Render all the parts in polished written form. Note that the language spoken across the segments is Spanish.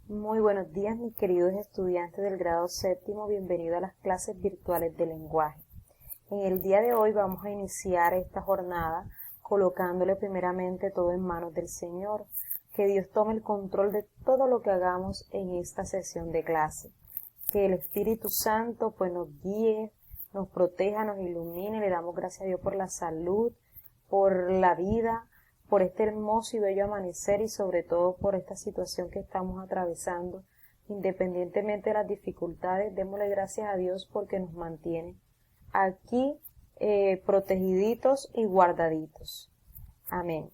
Muy buenos días, mis queridos estudiantes del grado séptimo. Bienvenidos a las clases virtuales de lenguaje. En el día de hoy vamos a iniciar esta jornada colocándole primeramente todo en manos del Señor. Que Dios tome el control de todo lo que hagamos en esta sesión de clase. Que el Espíritu Santo pues nos guíe, nos proteja, nos ilumine. Le damos gracias a Dios por la salud, por la vida, por este hermoso y bello amanecer y sobre todo por esta situación que estamos atravesando. Independientemente de las dificultades, démosle gracias a Dios porque nos mantiene aquí protegiditos y guardaditos. Amén.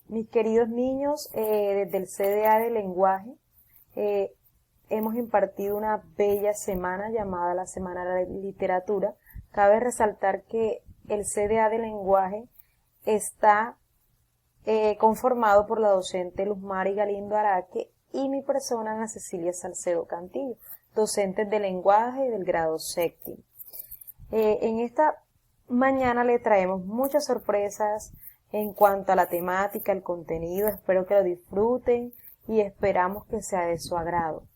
Mis queridos niños, desde el CDA de lenguaje, hemos impartido una bella semana llamada la Semana de la Literatura. Cabe resaltar que el CDA de lenguaje está conformado por la docente Luzmari Galindo Araque y mi persona, Ana Cecilia Salcedo Cantillo, docentes de lenguaje del grado séptimo. En esta mañana le traemos muchas sorpresas en cuanto a la temática, el contenido. Espero que lo disfruten y esperamos que sea de su agrado.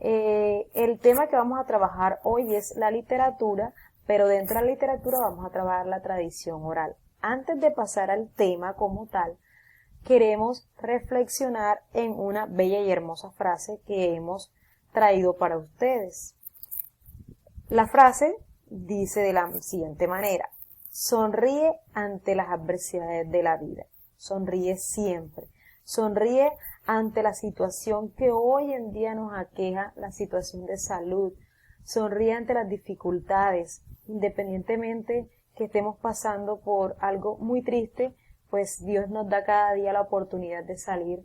El tema que vamos a trabajar hoy es la literatura, pero dentro de la literatura vamos a trabajar la tradición oral. Antes de pasar al tema como tal, queremos reflexionar en una bella y hermosa frase que hemos traído para ustedes. La frase dice de la siguiente manera: sonríe ante las adversidades de la vida, sonríe siempre, sonríe ante la situación que hoy en día nos aqueja, la situación de salud, sonríe ante las dificultades, independientemente que estemos pasando por algo muy triste, pues Dios nos da cada día la oportunidad de salir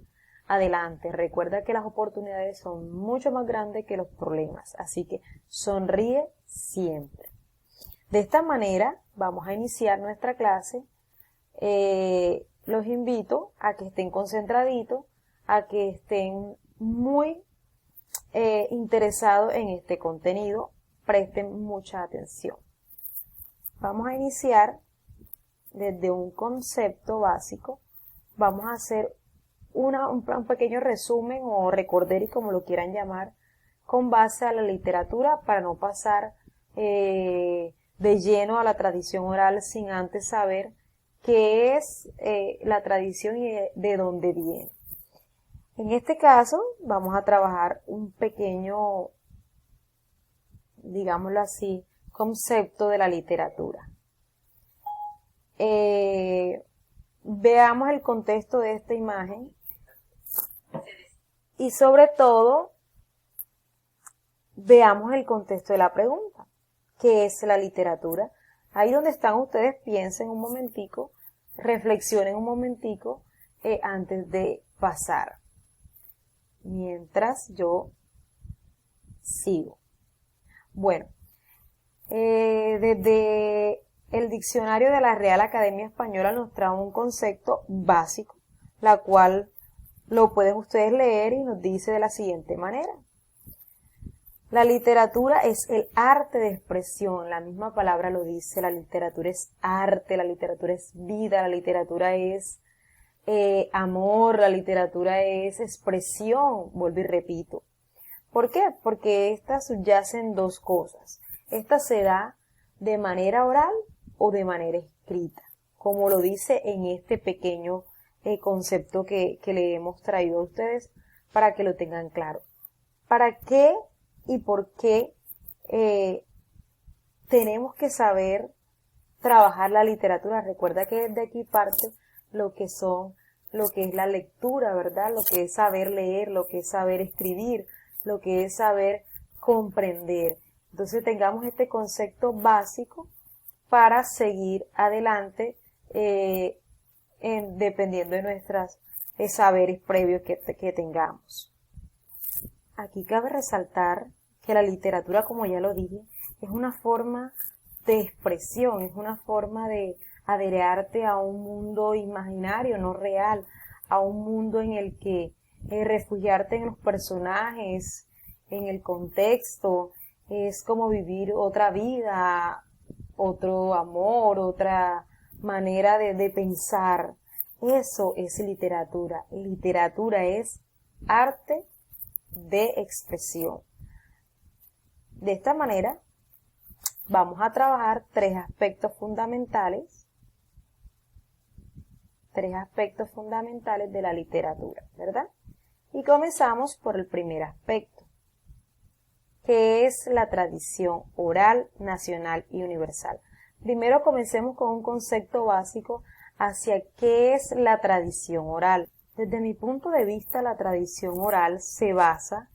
adelante. Recuerda que las oportunidades son mucho más grandes que los problemas, así que sonríe siempre. De esta manera vamos a iniciar nuestra clase. Los invito a que estén concentraditos, a que estén muy interesados en este contenido, presten mucha atención. Vamos a iniciar desde un concepto básico. Vamos a hacer un pequeño resumen o recordatorio, como lo quieran llamar, con base a la literatura para no pasar de lleno a la tradición oral sin antes saber qué es la tradición y de dónde viene. En este caso vamos a trabajar un pequeño, digámoslo así, concepto de la literatura. Veamos el contexto de esta imagen y sobre todo veamos el contexto de la pregunta: ¿qué es la literatura? Ahí donde están ustedes, piensen un momentico, reflexionen un momentico antes de pasar, mientras yo sigo. Bueno, desde el diccionario de la Real Academia Española nos trae un concepto básico, la cual lo pueden ustedes leer y nos dice de la siguiente manera: la literatura es el arte de expresión, la misma palabra lo dice, la literatura es arte, la literatura es vida, la literatura es amor, la literatura es expresión, vuelvo y repito. ¿Por qué? Porque estas subyacen dos cosas. Esta se da de manera oral o de manera escrita, como lo dice en este pequeño concepto que le hemos traído a ustedes para que lo tengan claro. ¿Para qué y por qué tenemos que saber trabajar la literatura? Recuerda que desde aquí parte lo que es la lectura, ¿verdad? Lo que es saber leer, lo que es saber escribir, lo que es saber comprender. Entonces tengamos este concepto básico para seguir adelante dependiendo de nuestros saberes previos que tengamos. Aquí cabe resaltar que la literatura, como ya lo dije, es una forma de expresión, es una forma de adherirte a un mundo imaginario, no real, a un mundo en el que refugiarte en los personajes, en el contexto, es como vivir otra vida, otro amor, otra manera de pensar. Eso es literatura. Literatura es arte de expresión. De esta manera, vamos a trabajar tres aspectos fundamentales de la literatura, ¿verdad? Y comenzamos por el primer aspecto, que es la tradición oral, nacional y universal. Primero comencemos con un concepto básico hacia qué es la tradición oral. Desde mi punto de vista, la tradición oral se basa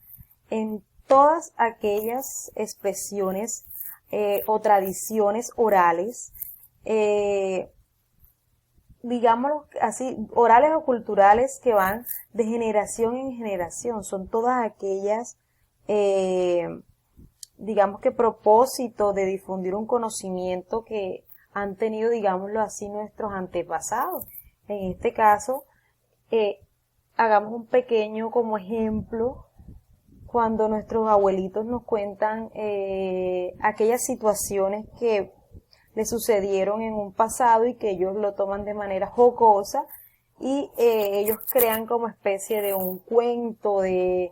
en todas aquellas expresiones o tradiciones orales, digámoslo así, orales o culturales que van de generación en generación. Son todas aquellas, digamos que propósito de difundir un conocimiento que han tenido, digámoslo así, nuestros antepasados. En este caso, hagamos un pequeño como ejemplo cuando nuestros abuelitos nos cuentan aquellas situaciones que le sucedieron en un pasado y que ellos lo toman de manera jocosa y ellos crean como especie de un cuento, de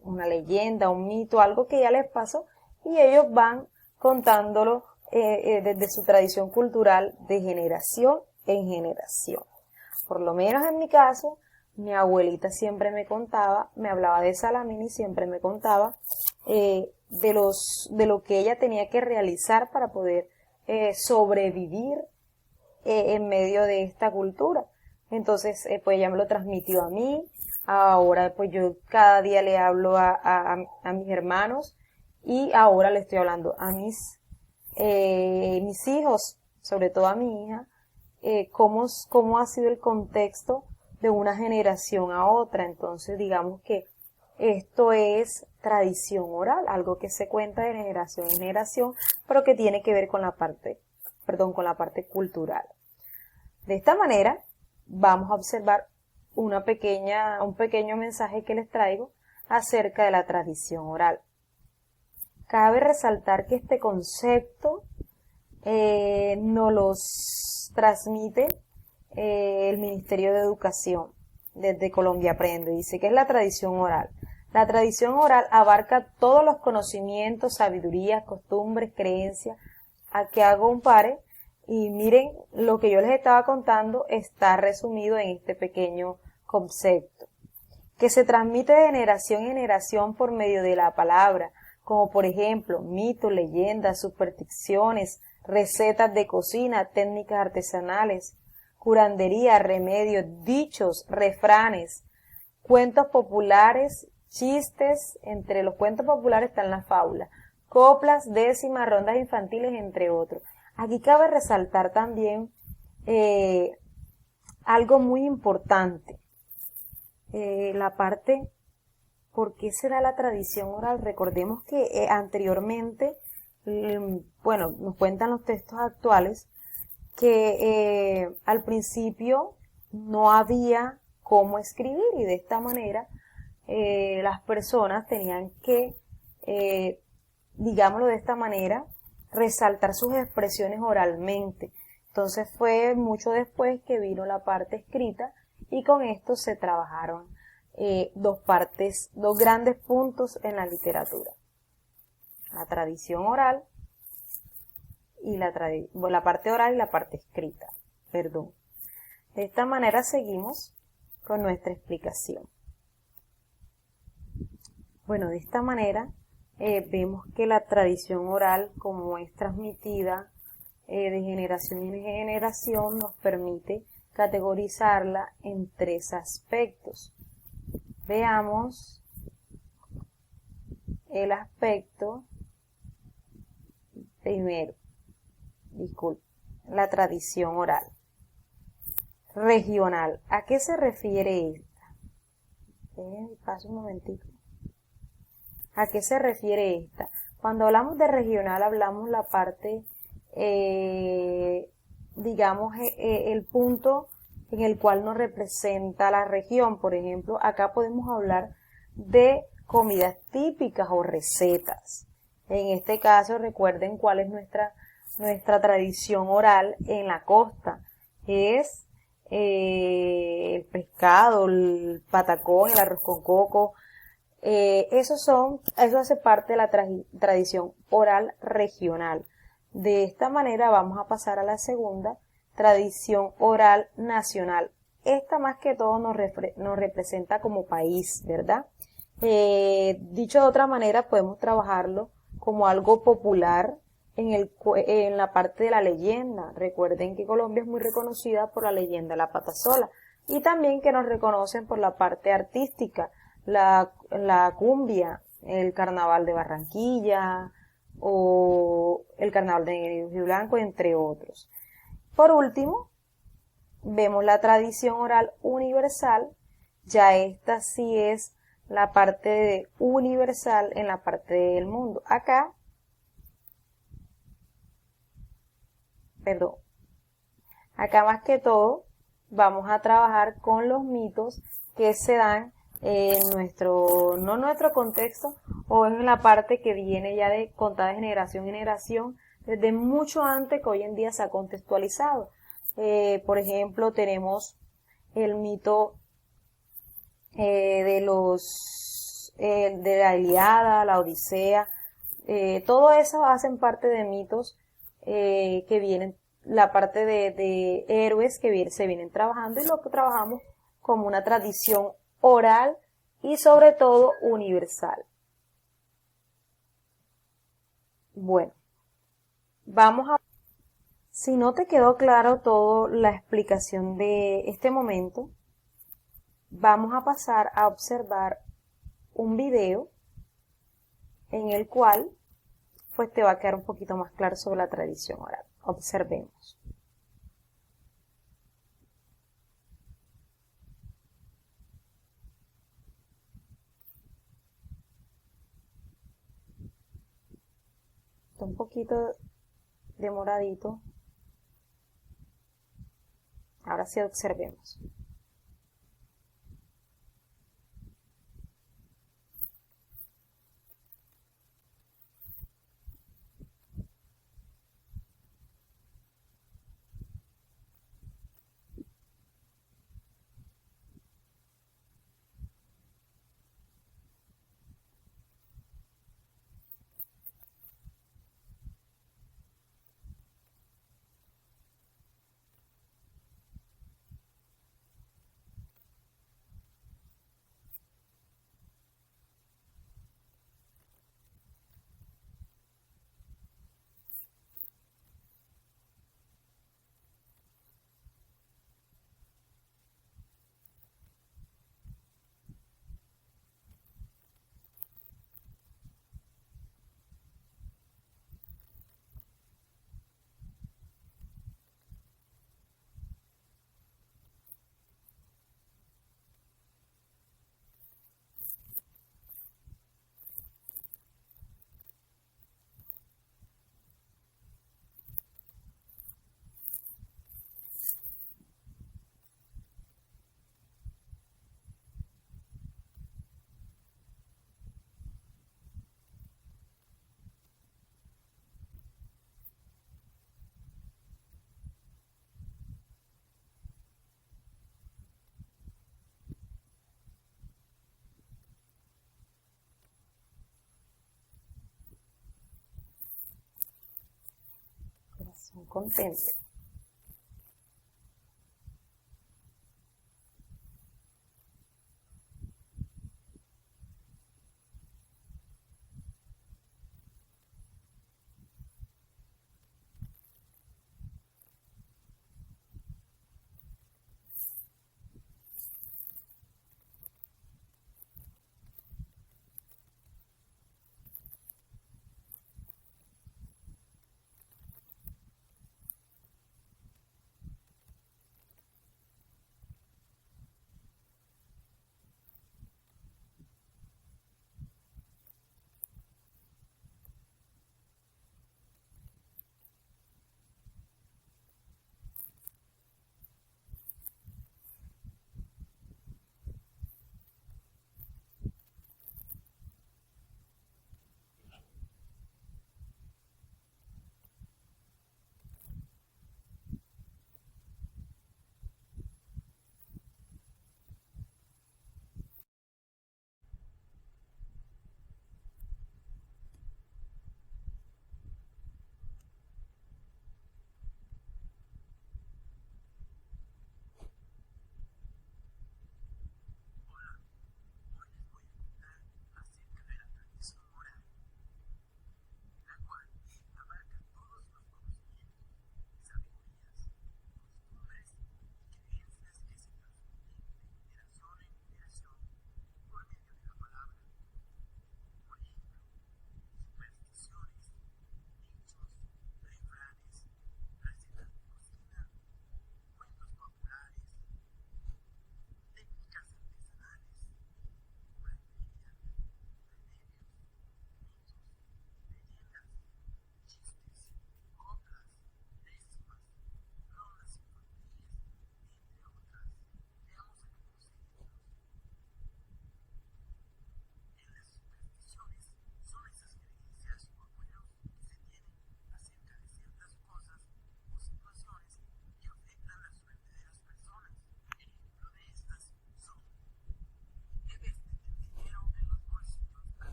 una leyenda, un mito, algo que ya les pasó y ellos van contándolo desde su tradición cultural de generación en generación. Por lo menos en mi caso, mi abuelita siempre me contaba, me hablaba de Salamina y siempre me contaba de lo que ella tenía que realizar para poder sobrevivir en medio de esta cultura. Entonces, pues ella me lo transmitió a mí. Ahora, pues yo cada día le hablo a mis hermanos y ahora le estoy hablando a mis hijos, sobre todo a mi hija, cómo ha sido el contexto de una generación a otra. Entonces, digamos que esto es tradición oral, algo que se cuenta de generación en generación, pero que tiene que ver con la parte cultural. De esta manera, vamos a observar un pequeño mensaje que les traigo acerca de la tradición oral. Cabe resaltar que este concepto nos los transmite el Ministerio de Educación desde Colombia Aprende. Dice que es la tradición oral. La tradición oral abarca todos los conocimientos, sabidurías, costumbres, creencias a que hago un pare. Y miren, lo que yo les estaba contando está resumido en este pequeño concepto, que se transmite de generación en generación por medio de la palabra, como por ejemplo mitos, leyendas, supersticiones, recetas de cocina, técnicas artesanales, curandería, remedios, dichos, refranes, cuentos populares, chistes. Entre los cuentos populares están las fábulas, coplas, décimas, rondas infantiles, entre otros. Aquí cabe resaltar también algo muy importante, la parte, ¿por qué se da la tradición oral? Recordemos que anteriormente, bueno, nos cuentan los textos actuales, que al principio no había cómo escribir y de esta manera las personas tenían que, digámoslo de esta manera, resaltar sus expresiones oralmente. Entonces fue mucho después que vino la parte escrita y con esto se trabajaron dos grandes puntos en la literatura: la tradición oral y la parte oral y la parte escrita, perdón. De esta manera seguimos con nuestra explicación. Bueno, de esta manera vemos que la tradición oral, como es transmitida de generación en generación, nos permite categorizarla en tres aspectos. Veamos el aspecto primero, la tradición oral. Regional. ¿A qué se refiere esta? Paso un momentito. ¿A qué se refiere esta? Cuando hablamos de regional hablamos la parte, digamos, el punto en el cual nos representa la región. Por ejemplo, acá podemos hablar de comidas típicas o recetas. En este caso, recuerden cuál es nuestra tradición oral en la costa. Es el pescado, el patacón, el arroz con coco. Eso hace parte de la tradición oral regional. De esta manera vamos a pasar a la segunda, tradición oral nacional. Esta más que todo nos representa como país, ¿verdad? Dicho de otra manera, podemos trabajarlo como algo popular en la parte de la leyenda. Recuerden que Colombia es muy reconocida por la leyenda La Patasola y también que nos reconocen por la parte artística, la cumbia, el carnaval de Barranquilla o el carnaval de Negro y Blanco, entre otros. Por último, vemos la tradición oral universal. Ya esta sí es la parte de universal en la parte del mundo. Acá, más que todo vamos a trabajar con los mitos que se dan en nuestro contexto, o en la parte que viene ya de contada de generación en generación, desde mucho antes que hoy en día se ha contextualizado. Por ejemplo, tenemos el mito de la Ilíada, la Odisea, todo eso hacen parte de mitos que vienen, la parte de héroes que se vienen trabajando, y lo que trabajamos como una tradición oral y sobre todo universal. Bueno, si no te quedó claro toda la explicación de este momento, vamos a pasar a observar un video en el cual pues te va a quedar un poquito más claro sobre la tradición oral. Observemos. Está un poquito demoradito. Ahora sí observemos. Corazón contento.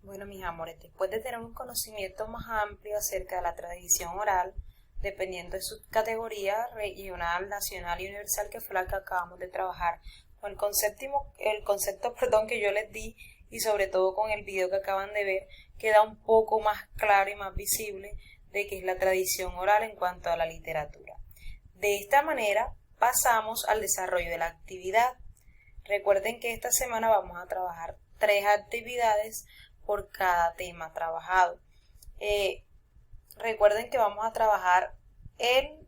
Bueno, mis amores, después de tener un conocimiento más amplio acerca de la tradición oral, dependiendo de su categoría regional, nacional y universal, que fue la que acabamos de trabajar, con el concepto, que yo les di, y sobre todo con el video que acaban de ver, queda un poco más claro y más visible de qué es la tradición oral en cuanto a la literatura. De esta manera pasamos al desarrollo de la actividad. Recuerden que esta semana vamos a trabajar 3 actividades por cada tema trabajado. Recuerden que vamos a trabajar el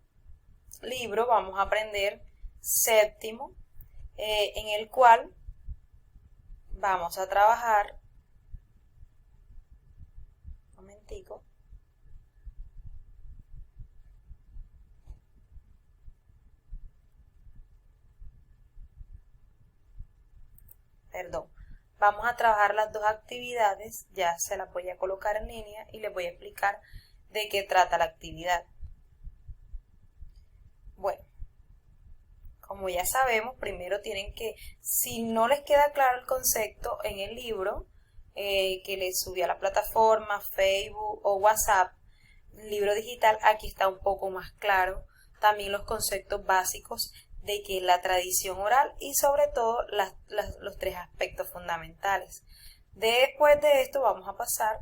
libro, vamos a aprender séptimo, en el cual vamos a trabajar, un momentico, vamos a trabajar las 2 actividades, ya se las voy a colocar en línea y les voy a explicar de qué trata la actividad. Bueno, como ya sabemos, primero tienen que, si no les queda claro el concepto en el libro que les subí a la plataforma, Facebook o WhatsApp, libro digital, aquí está un poco más claro también los conceptos básicos de que la tradición oral y sobre todo los 3 aspectos fundamentales. Después de esto vamos a pasar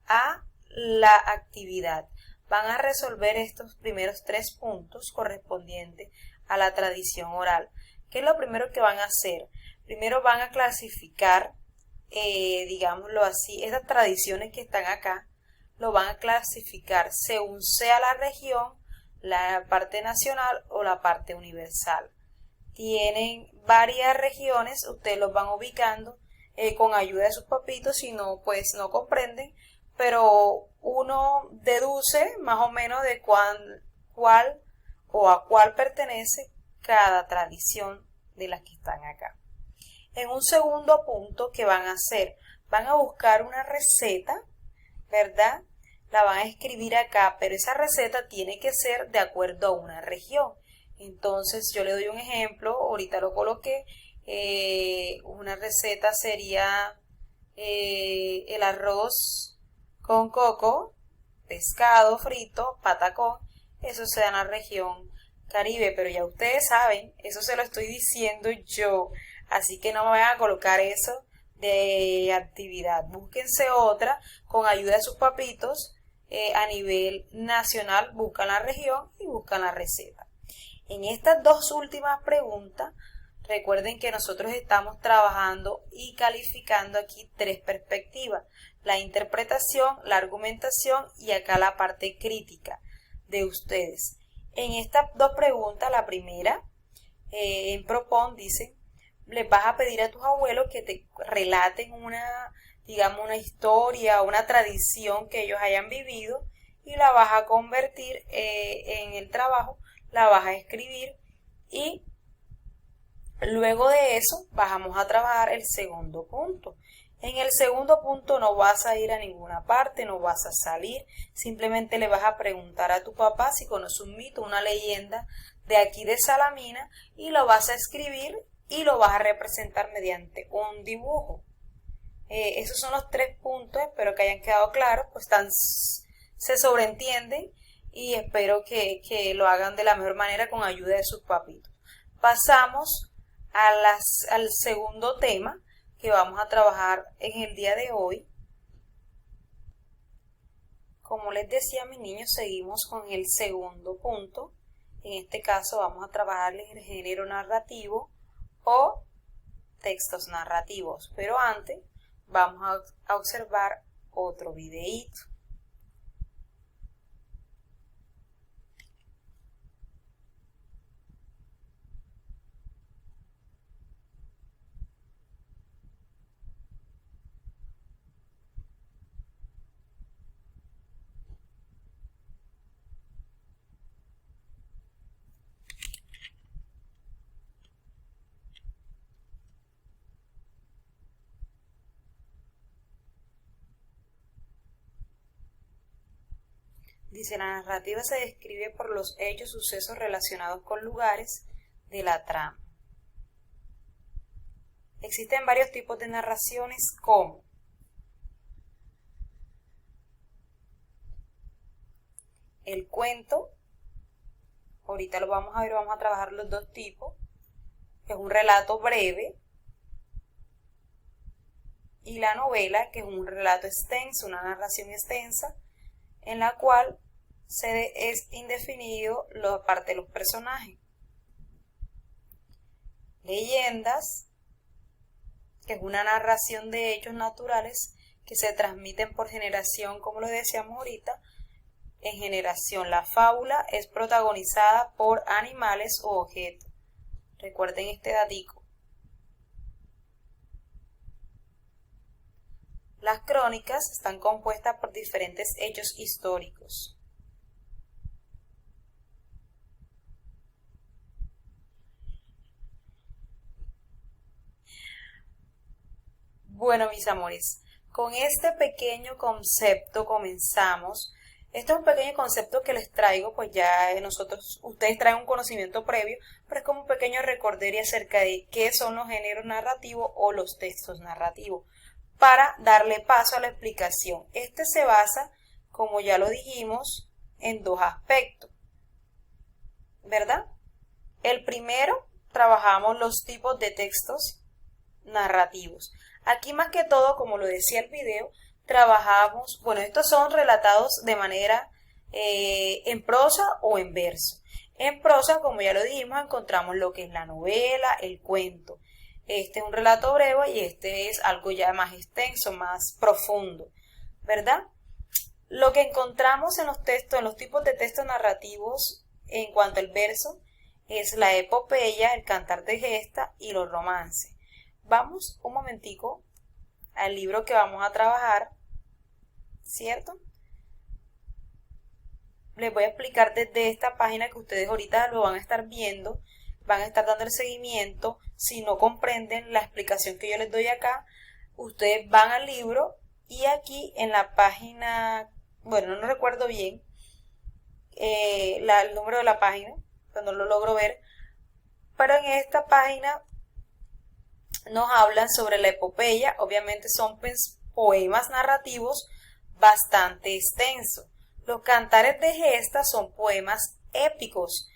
a la actividad. Van a resolver estos primeros 3 puntos correspondientes a la tradición oral. ¿Qué es lo primero que van a hacer? Primero van a clasificar, digámoslo así, estas tradiciones que están acá, lo van a clasificar según sea la región, la parte nacional o la parte universal. Tienen varias regiones, ustedes los van ubicando con ayuda de sus papitos, si no, pues no comprenden, pero uno deduce más o menos de cuál o a cuál pertenece cada tradición de las que están acá. En un segundo punto, ¿qué van a hacer? Van a buscar una receta, ¿verdad? La van a escribir acá, pero esa receta tiene que ser de acuerdo a una región. Entonces yo le doy un ejemplo, ahorita lo coloqué, una receta sería el arroz con coco, pescado frito, patacón, eso se da en la región Caribe, pero ya ustedes saben, eso se lo estoy diciendo yo, así que no me vayan a colocar eso de actividad, búsquense otra con ayuda de sus papitos. A nivel nacional buscan la región y buscan la receta. En estas 2 últimas preguntas, recuerden que nosotros estamos trabajando y calificando aquí 3 perspectivas: la interpretación, la argumentación y acá la parte crítica de ustedes. En estas 2 preguntas, la primera, en Propon, dice, les vas a pedir a tus abuelos que te relaten una historia, una tradición que ellos hayan vivido y la vas a convertir en el trabajo, la vas a escribir y luego de eso vamos a trabajar el segundo punto. En el segundo punto no vas a ir a ninguna parte, no vas a salir, simplemente le vas a preguntar a tu papá si conoce un mito, una leyenda de aquí de Salamina y lo vas a escribir y lo vas a representar mediante un dibujo. Esos son los 3 puntos, espero que hayan quedado claros, pues se sobreentienden y espero que lo hagan de la mejor manera con ayuda de sus papitos. Pasamos al segundo tema que vamos a trabajar en el día de hoy. Como les decía, mis niños, seguimos con el segundo punto. En este caso vamos a trabajar el género narrativo o textos narrativos, pero antes vamos a observar otro videíto. Dice, la narrativa se describe por los hechos, sucesos relacionados con lugares de la trama. Existen varios tipos de narraciones como el cuento, ahorita lo vamos a ver, vamos a trabajar los dos tipos, que es un relato breve, y la novela, que es un relato extenso, una narración extensa, en la cual es indefinido la parte de los personajes. Leyendas, que es una narración de hechos naturales que se transmiten por generación, como lo decíamos ahorita, en generación. La fábula es protagonizada por animales o objetos. Recuerden este datico. Las crónicas están compuestas por diferentes hechos históricos. Bueno, mis amores, con este pequeño concepto comenzamos. Este es un pequeño concepto que les traigo, pues ya ustedes traen un conocimiento previo, pero es como un pequeño recorderio acerca de qué son los géneros narrativos o los textos narrativos, para darle paso a la explicación. Este se basa, como ya lo dijimos, en dos aspectos, ¿verdad? El primero, trabajamos los tipos de textos narrativos. Aquí más que todo, como lo decía el video, trabajamos, bueno, estos son relatados de manera en prosa o en verso. En prosa, como ya lo dijimos, encontramos lo que es la novela, el cuento. Este es un relato breve y este es algo ya más extenso, más profundo, ¿verdad? Lo que encontramos en los textos, en los tipos de textos narrativos en cuanto al verso, es la epopeya, el cantar de gesta y los romances. Vamos un momentico al libro que vamos a trabajar, ¿cierto? Les voy a explicar desde esta página que ustedes ahorita lo van a estar viendo, van a estar dando el seguimiento. Si no comprenden la explicación que yo les doy acá, ustedes van al libro y aquí en la página, bueno, no recuerdo bien el número de la página, pero no lo logro ver, pero en esta página nos hablan sobre la epopeya. Obviamente son poemas narrativos bastante extensos. Los cantares de gesta son poemas épicos,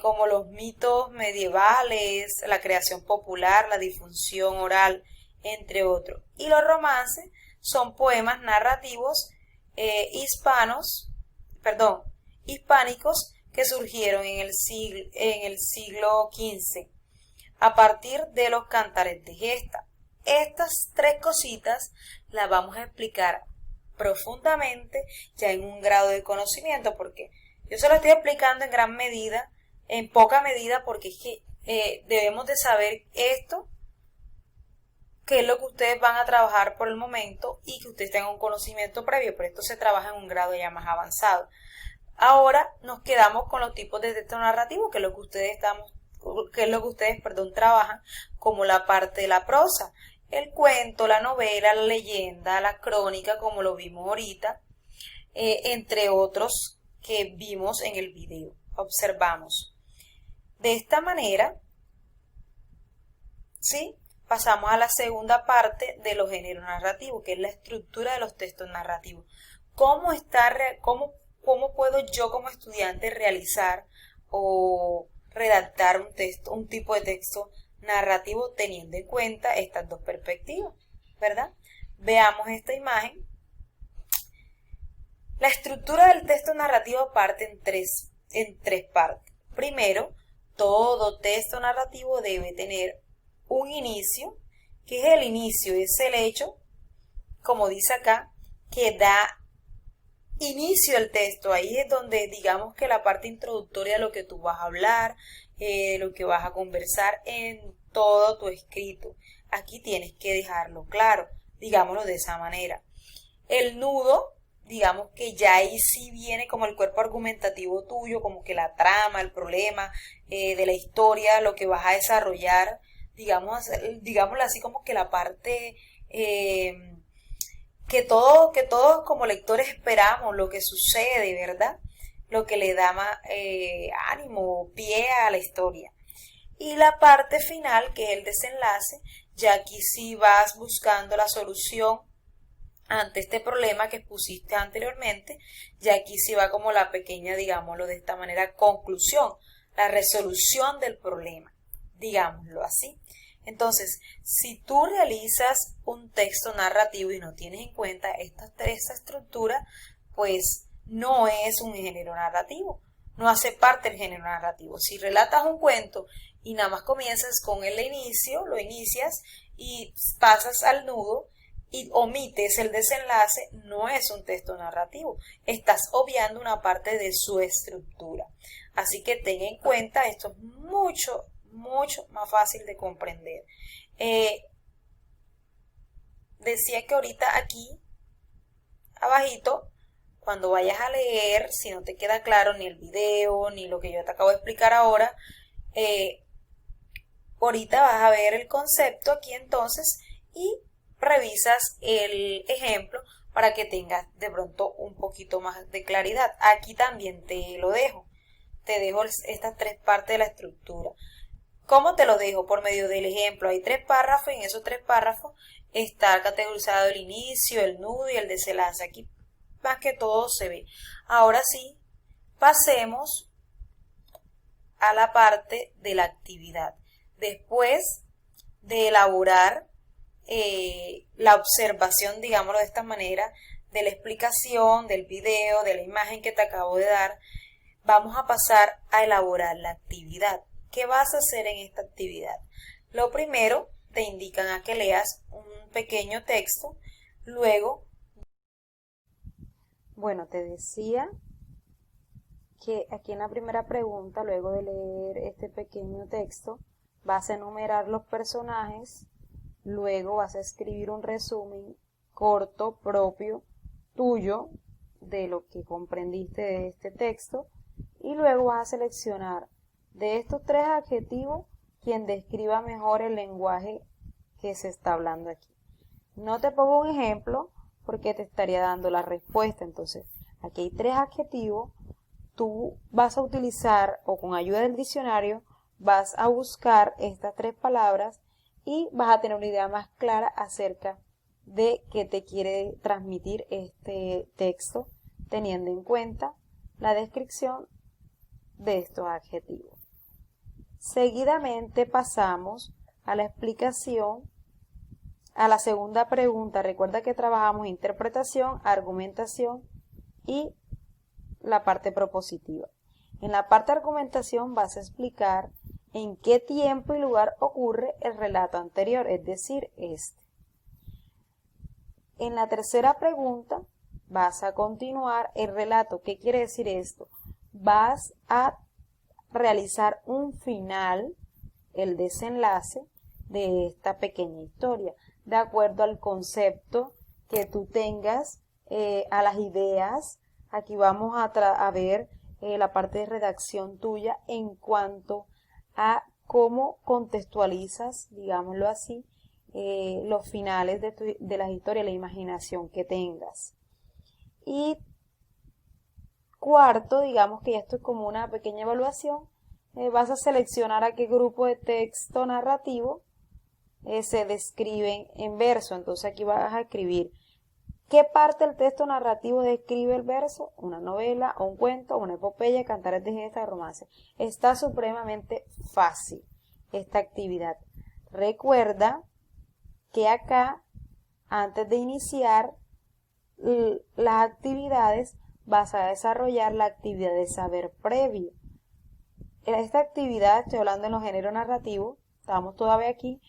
como los mitos medievales, la creación popular, la difusión oral, entre otros. Y los romances son poemas narrativos hispánicos que surgieron en el siglo XV. A partir de los cantares de gesta. Estas tres cositas las vamos a explicar profundamente ya en un grado de conocimiento, porque yo se lo estoy explicando en gran medida, en poca medida, porque es que debemos de saber esto, que es lo que ustedes van a trabajar por el momento y que ustedes tengan un conocimiento previo, pero esto se trabaja en un grado ya más avanzado. Ahora nos quedamos con los tipos de texto narrativo, que es lo que ustedes trabajan como la parte de la prosa, el cuento, la novela, la leyenda, la crónica, como lo vimos ahorita, entre otros que vimos en el video. Observamos. De esta manera, ¿sí? Pasamos a la segunda parte de los géneros narrativos, que es la estructura de los textos narrativos. ¿Cómo puedo yo como estudiante realizar o redactar un tipo de texto narrativo teniendo en cuenta estas dos perspectivas, ¿verdad? Veamos esta imagen. La estructura del texto narrativo parte en tres partes. Primero, todo texto narrativo debe tener un inicio, que es el inicio, es el hecho, como dice acá, que da inicio al texto. Ahí es donde digamos que la parte introductoria de lo que tú vas a hablar, lo que vas a conversar en todo tu escrito. Aquí tienes que dejarlo claro, digámoslo de esa manera. El nudo, digamos que ya ahí sí viene como el cuerpo argumentativo tuyo, como que la trama, el problema de la historia, lo que vas a desarrollar, digámoslo así, como que la parte que todos como lectores esperamos, lo que sucede, ¿verdad? Lo que le da más ánimo, pie a la historia. Y la parte final, que es el desenlace, ya aquí sí vas buscando la solución ante este problema que expusiste anteriormente, ya aquí sí va como la pequeña, digámoslo de esta manera, conclusión, la resolución del problema, digámoslo así. Entonces, si tú realizas un texto narrativo y no tienes en cuenta esta estructura, pues no es un género narrativo, no hace parte del género narrativo. Si relatas un cuento y nada más comienzas con el inicio, lo inicias y pasas al nudo y omites el desenlace, no es un texto narrativo, estás obviando una parte de su estructura. Así que ten en cuenta, esto es mucho más fácil de comprender. Decía que ahorita aquí, abajito, cuando vayas a leer, si no te queda claro ni el video, ni lo que yo te acabo de explicar ahora, ahorita vas a ver el concepto aquí entonces y revisas el ejemplo para que tengas de pronto un poquito más de claridad. Aquí también te lo dejo. Te dejo estas tres partes de la estructura. ¿Cómo te lo dejo? Por medio del ejemplo. Hay 3 párrafos y en esos 3 párrafos está categorizado el inicio, el nudo y el desenlace. Aquí más que todo se ve. Ahora sí, pasemos a la parte de la actividad. Después de elaborar la observación, digámoslo de esta manera, de la explicación, del video, de la imagen que te acabo de dar, vamos a pasar a elaborar la actividad. ¿Qué vas a hacer en esta actividad? Lo primero, te indican a que leas un pequeño texto, luego... Bueno, te decía que aquí en la primera pregunta, luego de leer este pequeño texto, vas a enumerar los personajes, luego vas a escribir un resumen corto, propio, tuyo, de lo que comprendiste de este texto, y luego vas a seleccionar de estos 3 adjetivos quien describa mejor el lenguaje que se está hablando aquí. No te pongo un ejemplo porque te estaría dando la respuesta. Entonces, aquí hay 3 adjetivos, tú vas a utilizar o con ayuda del diccionario vas a buscar estas 3 palabras y vas a tener una idea más clara acerca de qué te quiere transmitir este texto, teniendo en cuenta la descripción de estos adjetivos. Seguidamente pasamos a la explicación, a la segunda pregunta. Recuerda que trabajamos interpretación, argumentación y la parte propositiva. En la parte de argumentación vas a explicar en qué tiempo y lugar ocurre el relato anterior, es decir, este. En la tercera pregunta vas a continuar el relato. ¿Qué quiere decir esto? Vas a realizar un final, el desenlace de esta pequeña historia, de acuerdo al concepto que tú tengas, a las ideas. Aquí vamos a ver la parte de redacción tuya en cuanto a cómo contextualizas, digámoslo así, los finales de las historias, la imaginación que tengas. Y cuarto, digamos que ya esto es como una pequeña evaluación, vas a seleccionar a qué grupo de texto narrativo se describen en verso. Entonces aquí vas a escribir qué parte del texto narrativo describe el verso, una novela, un cuento, una epopeya, cantares de gesta, de romance. Está supremamente fácil esta actividad. Recuerda que acá, antes de iniciar las actividades, vas a desarrollar la actividad de saber previo. En esta actividad, estoy hablando en los géneros narrativos, estamos todavía aquí,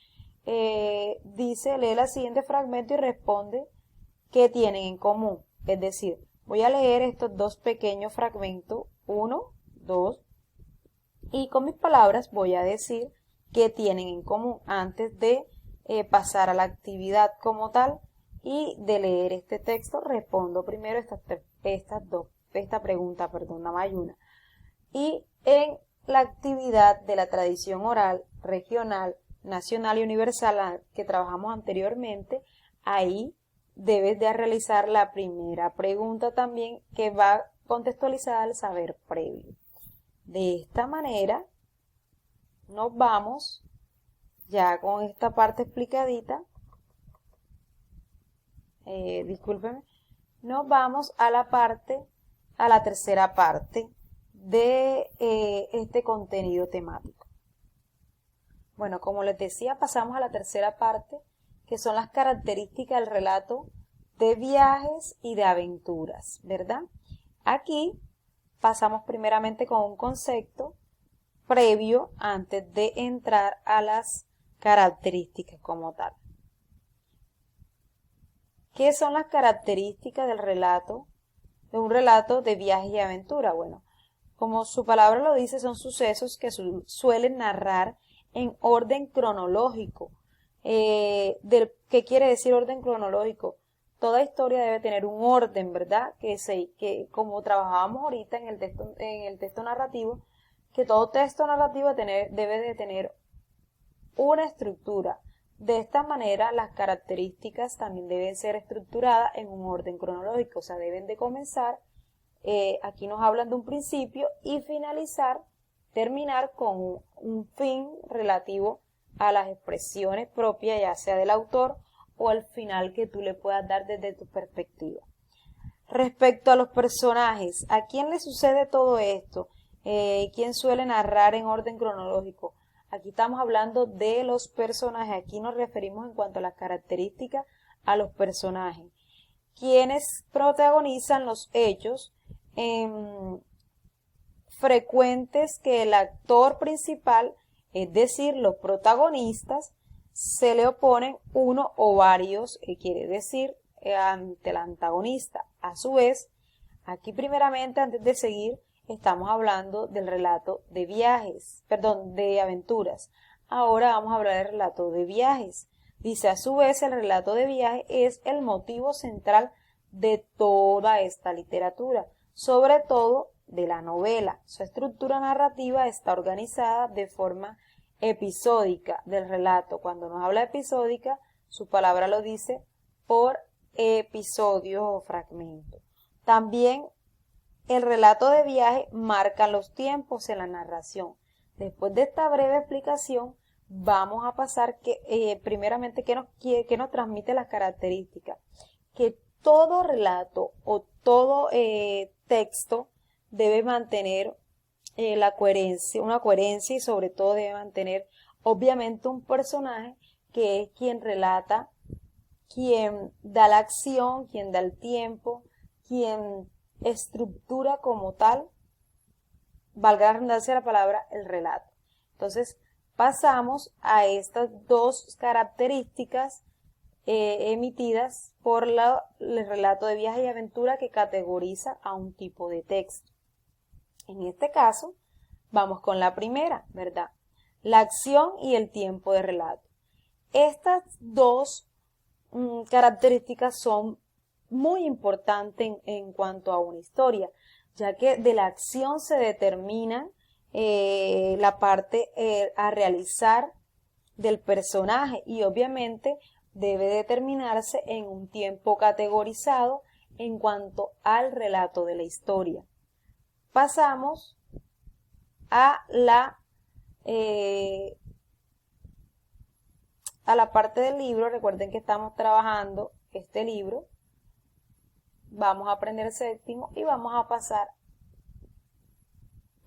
dice, lee el siguiente fragmento y responde qué tienen en común. Es decir, voy a leer estos 2 pequeños fragmentos, 1, 2, y con mis palabras voy a decir qué tienen en común antes de pasar a la actividad como tal. Y de leer este texto respondo primero esta pregunta, nada más hay una. Y en la actividad de la tradición oral, regional, nacional y universal que trabajamos anteriormente, ahí debes de realizar la primera pregunta también, que va contextualizada al saber previo. De esta manera nos vamos, ya con esta parte explicadita, discúlpenme, nos vamos a la tercera parte de este contenido temático. Bueno, como les decía, pasamos a la tercera parte, que son las características del relato de viajes y de aventuras, ¿verdad? Aquí pasamos primeramente con un concepto previo antes de entrar a las características como tal. ¿Qué son las características del relato, de un relato de viajes y aventura? Bueno, como su palabra lo dice, son sucesos que suelen narrar en orden cronológico. ¿Qué quiere decir orden cronológico? Toda historia debe tener un orden, ¿verdad? Que como trabajábamos ahorita en el texto narrativo, que todo texto narrativo debe de tener una estructura. De esta manera, las características también deben ser estructuradas en un orden cronológico, o sea, deben de comenzar, aquí nos hablan de un principio y terminar con un fin relativo a las expresiones propias, ya sea del autor o al final que tú le puedas dar desde tu perspectiva. Respecto a los personajes, ¿a quién le sucede todo esto? ¿Quién suele narrar en orden cronológico? Aquí estamos hablando de los personajes, aquí nos referimos en cuanto a las características a los personajes. Quienes protagonizan los hechos frecuentes que el actor principal, es decir, los protagonistas, se le oponen uno o varios, quiere decir, ante el antagonista. A su vez, aquí primeramente, antes de seguir, estamos hablando del relato de viajes, perdón, de aventuras. Ahora vamos a hablar del relato de viajes. Dice, a su vez, el relato de viajes es el motivo central de toda esta literatura, sobre todo de la novela. Su estructura narrativa está organizada de forma episódica del relato. Cuando nos habla de episódica, su palabra lo dice, por episodios o fragmentos. También el relato de viaje marca los tiempos en la narración. Después de esta breve explicación, vamos a pasar primeramente que nos transmite las características. Que todo relato o todo texto debe mantener una coherencia y sobre todo debe mantener obviamente un personaje que es quien relata, quien da la acción, quien da el tiempo, quien estructura como tal, valga la redundancia de la palabra, el relato. Entonces pasamos a estas dos características emitidas por el relato de viaje y aventura que categoriza a un tipo de texto. En este caso, vamos con la primera, ¿verdad? La acción y el tiempo de relato. Estas dos características son muy importantes en cuanto a una historia, ya que de la acción se determina la parte a realizar del personaje y obviamente debe determinarse en un tiempo categorizado en cuanto al relato de la historia. Pasamos a la parte del libro. Recuerden que estamos trabajando este libro. Vamos a aprender séptimo y vamos a pasar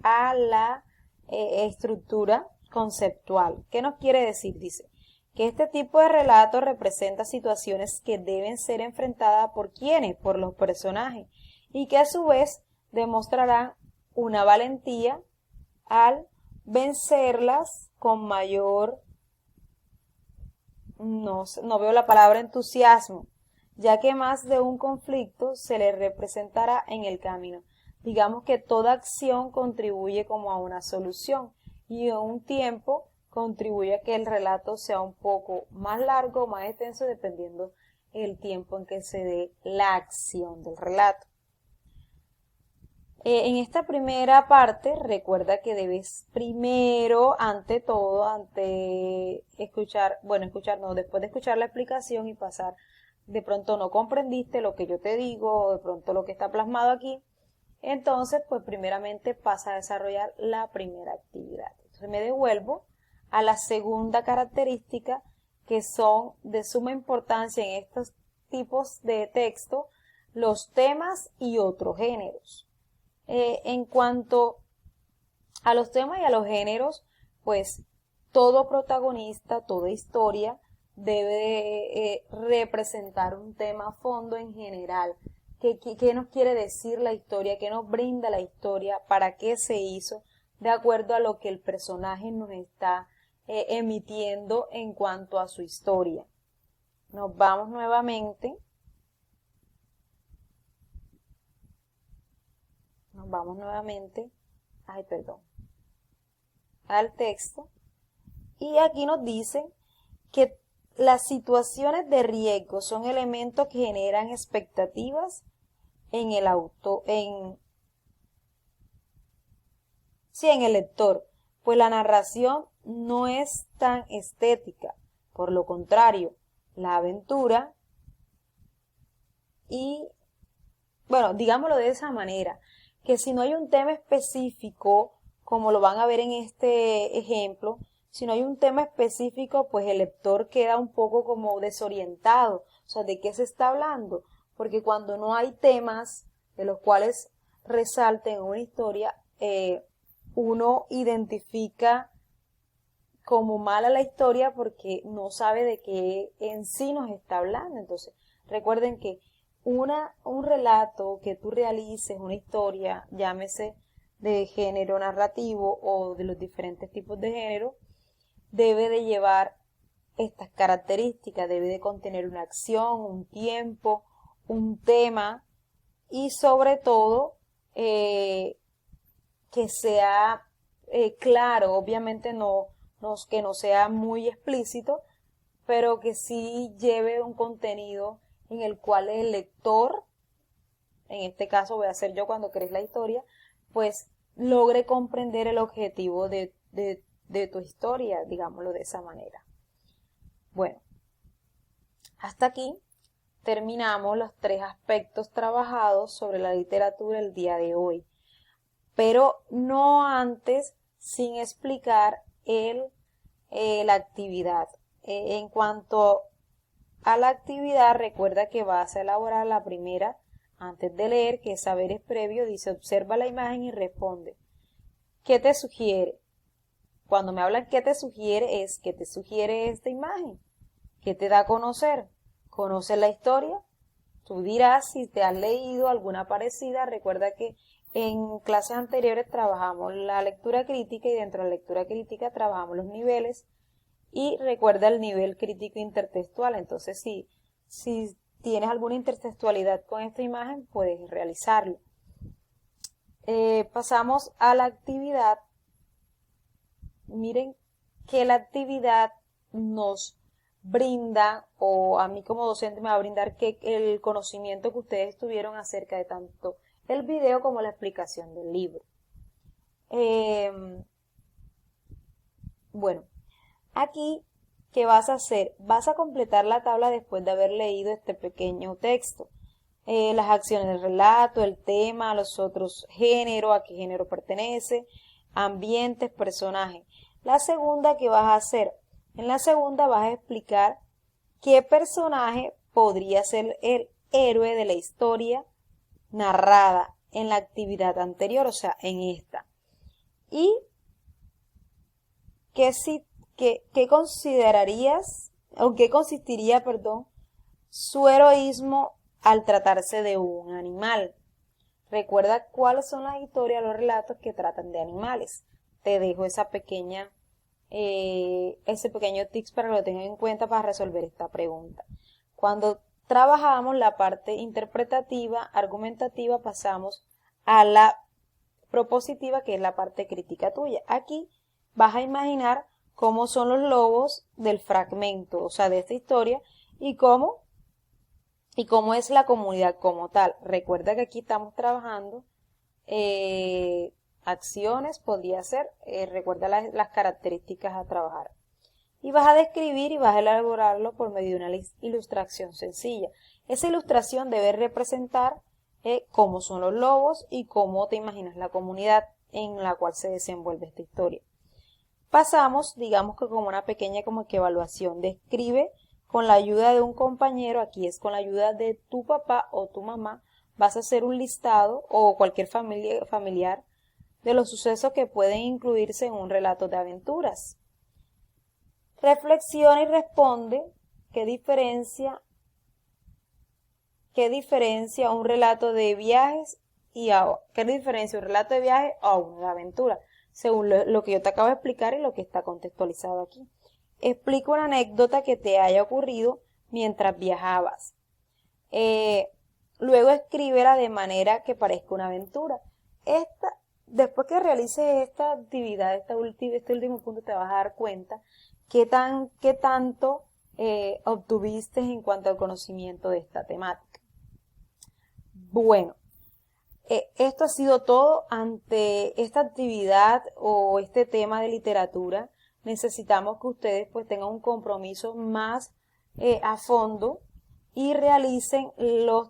a la estructura conceptual. ¿Qué nos quiere decir? Dice que este tipo de relato representa situaciones que deben ser enfrentadas por quienes, por los personajes, y que a su vez demostrarán una valentía al vencerlas con mayor, no veo la palabra entusiasmo, ya que más de un conflicto se le representará en el camino. Digamos que toda acción contribuye como a una solución y en un tiempo contribuye a que el relato sea un poco más largo o más extenso dependiendo el tiempo en que se dé la acción del relato. En esta primera parte, recuerda que debes primero, ante todo, después de escuchar la explicación y pasar, de pronto no comprendiste lo que yo te digo, o de pronto lo que está plasmado aquí, entonces, pues primeramente pasa a desarrollar la primera actividad. Entonces me devuelvo a la segunda característica, que son de suma importancia en estos tipos de texto, los temas y otros géneros. En cuanto a los temas y a los géneros, pues todo protagonista, toda historia debe representar un tema a fondo en general. ¿Qué nos quiere decir la historia? ¿Qué nos brinda la historia? ¿Para qué se hizo? De acuerdo a lo que el personaje nos está emitiendo en cuanto a su historia. Nos vamos nuevamente. Al texto. Y aquí nos dicen que las situaciones de riesgo son elementos que generan expectativas en el lector, pues la narración no es tan estética, por lo contrario, la aventura y, bueno, digámoslo de esa manera, que si no hay un tema específico, como lo van a ver en este ejemplo, si no hay un tema específico, pues el lector queda un poco como desorientado. O sea, ¿de qué se está hablando? Porque cuando no hay temas de los cuales resalten una historia, uno identifica como mala la historia porque no sabe de qué en sí nos está hablando. Entonces, recuerden que un relato que tú realices, una historia, llámese de género narrativo o de los diferentes tipos de género, debe de llevar estas características, debe de contener una acción, un tiempo, un tema y sobre todo que sea claro, obviamente que no sea muy explícito, pero que sí lleve un contenido en el cual el lector, en este caso voy a ser yo cuando crees la historia, pues logre comprender el objetivo de tu historia, digámoslo de esa manera. Bueno, hasta aquí terminamos los 3 aspectos trabajados sobre la literatura el día de hoy, pero no antes sin explicar la actividad. En cuanto a la actividad, recuerda que vas a elaborar la primera antes de leer, que es saberes previos. Dice, observa la imagen y responde. ¿Qué te sugiere? Cuando me hablan qué te sugiere, es que te sugiere esta imagen. ¿Qué te da a conocer? ¿Conoces la historia? Tú dirás si te has leído alguna parecida. Recuerda que en clases anteriores trabajamos la lectura crítica y dentro de la lectura crítica trabajamos los niveles y recuerda el nivel crítico intertextual. Entonces, si tienes alguna intertextualidad con esta imagen, puedes realizarlo. Pasamos a la actividad. Miren que la actividad nos brinda, o a mí como docente me va a brindar el conocimiento que ustedes tuvieron acerca de tanto el video como la explicación del libro. Bueno, aquí, ¿qué vas a hacer? Vas a completar la tabla después de haber leído este pequeño texto. Las acciones del relato, el tema, los otros géneros, a qué género pertenece, ambientes, personajes. La segunda, ¿qué vas a hacer? En la segunda vas a explicar qué personaje podría ser el héroe de la historia narrada en la actividad anterior, o sea, en esta. Y qué considerarías, o qué consistiría, su heroísmo al tratarse de un animal. Recuerda cuáles son las historias, los relatos que tratan de animales. Te dejo ese pequeño tips para que lo tengan en cuenta para resolver esta pregunta. Cuando trabajamos la parte interpretativa, argumentativa, pasamos a la propositiva, que es la parte crítica tuya. Aquí vas a imaginar cómo son los lobos del fragmento, o sea, de esta historia, y cómo es la comunidad como tal. Recuerda que aquí estamos trabajando acciones, podría ser, recuerda las características a trabajar. Y vas a describir y vas a elaborarlo por medio de una ilustración sencilla. Esa ilustración debe representar cómo son los lobos y cómo te imaginas la comunidad en la cual se desenvuelve esta historia. pasamos, digamos que como una pequeña como que evaluación. Describe con la ayuda de un compañero, aquí es con la ayuda de tu papá o tu mamá, vas a hacer un listado o cualquier familiar de los sucesos que pueden incluirse en un relato de aventuras. Reflexiona y responde qué diferencia un relato de viajes qué diferencia un relato de viaje a una de aventura, según lo que yo te acabo de explicar y lo que está contextualizado aquí. Explica una anécdota que te haya ocurrido mientras viajabas. Luego escríbela de manera que parezca una aventura. Después que realices esta actividad, este último punto, te vas a dar cuenta qué tanto obtuviste en cuanto al conocimiento de esta temática. Bueno, esto ha sido todo ante esta actividad o este tema de literatura. Necesitamos que ustedes pues tengan un compromiso más a fondo y realicen las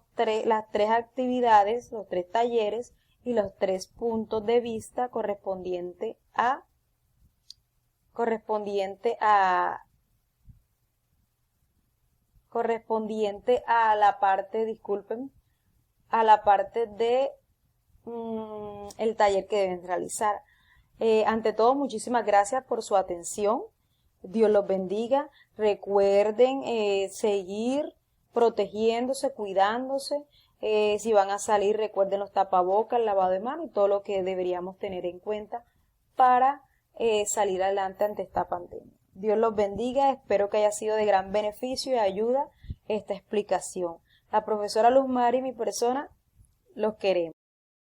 3 actividades, los 3 talleres y los 3 puntos de vista correspondiente a la parte, disculpen, a la parte de el taller que deben realizar. Ante todo, muchísimas gracias por su atención. Dios los bendiga. Recuerden seguir protegiéndose, cuidándose. Si van a salir, recuerden los tapabocas, el lavado de manos y todo lo que deberíamos tener en cuenta para salir adelante ante esta pandemia. Dios los bendiga. Espero que haya sido de gran beneficio y ayuda esta explicación. La profesora Luz Mari y mi persona los queremos.